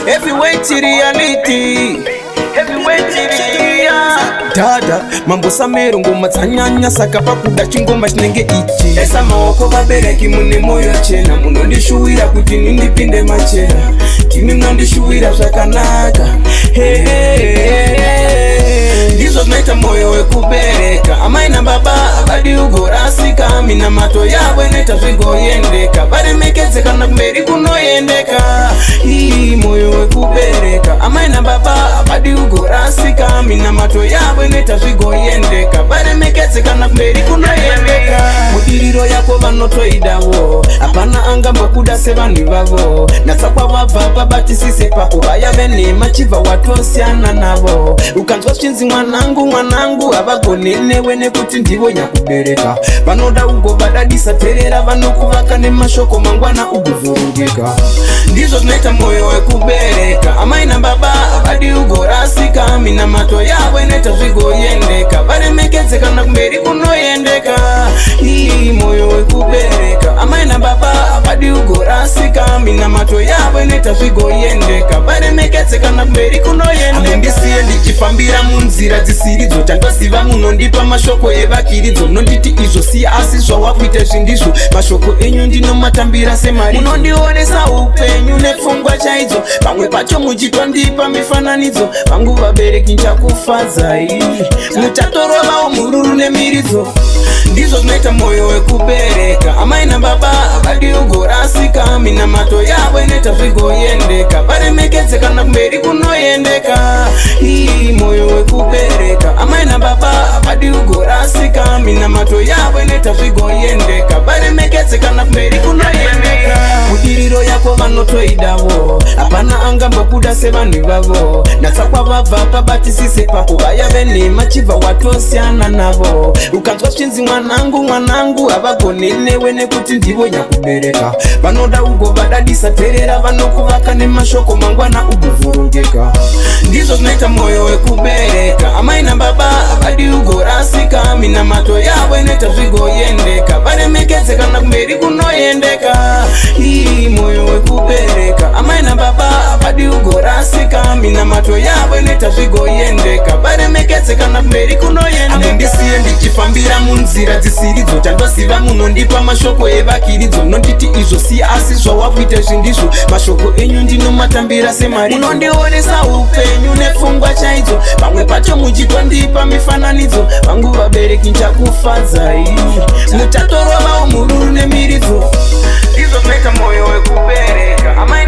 heavyweight reality, heavyweight dada mambo samero ngoma tsanyanya saka pakuda chingoma chinenge ichi esa maoko vabereki mune moyo chena munondishuwira kuti nindipinde machera kimi munondishuwira zvakanaka ndizvo zvinoita moyo wekubereka amai nababa avadi ugorasika mina mato yavo inoita zvigoendeka varemekedze kana kumberi kunoendeka moyo wekubereka amai nababa avadi ugorasika mina mato yavo inoita zvigoendeka varemekedze kana kumberi kunoendeka mudiriro yako vanotoidawo hapana angambokuda sevanhu vavo natsakwa vabva pabatisise papo vaya venhema chibva watosiyana navo ukanzwa zvinzi mwanangu havagoni newe nekuti ndivo nyakubereka vanoda ugovadadisa terera vanokuvaka nemashoko mangwana ugozorongeka ndizvo zvinoita moyo wekubereka amai nababa havadi ugorasika mina mato yavo inoita zvigoendeka varemekedze kana kumberi kunoendeka moyo wekubereka amai nababa havadi ugorasika mina mato yavo inoita zvigoendeka varemekedze kana kumberi kunoendeka handisiye ndichifambira munzira dzisiridzo tandoziva munondipa mashoko evakiridzo munonditi izvo si asi zvawakuita zvindizvo mashoko enyu ndinomatambira semari munondionesa upenyu nepfungwa chaidzo pamwe pacho muchitondipa mifananidzo vangu vabereki nchakufadzai muchatorovao mururu nemiridzo ndizvo zvinoita moyo wekubereka amai nababa havadi ugorasika mina mato yavo inoita zvigoendeka varemekedze kana kumberi kunoendeka moyo wekubereka amai nababa havadi ugorasika mina mato yavo inoita zvigoendeka varemekedze kana kumberi kunoendeka mudiriro yako vanotoidawo hapana angambokuda sevanhu vavo natsakwa vabva pabatisise papo vaya venhema chibva watosiyana navo ukanzwa zvinzi mwanangu havagoni newe nekuti ndivo nyakubereka vanoda ugovadadisa terera vanokuvaka nemashoko mangwana ugozorongeka ndizvo zvinoita moyo wekubereka amai nababa havadi ugorasika mina mato yavo inoita zvigoendeka varemekedze kana kumberi kunoendeka moyo wekubereka amai nababa havadi ugorasika mina mato yavo inoita zvigoendeka varemekedze kana kumberi kunoendeka handisiye ndichifambira munzira dzisiridzo tandoziva munondipa mashoko evakiridzo munonditi izvo si asi zvawakuita zvindizvo mashoko enyu ndinomatambira semari munondionesa upenyu nepfungwa chaidzo pamwe pacho muchitondipa mifananidzo vangu vabereki nchakufadzai muchatorovao mururu nemiridzo ndizvo zvinoita moyo wekubereka amai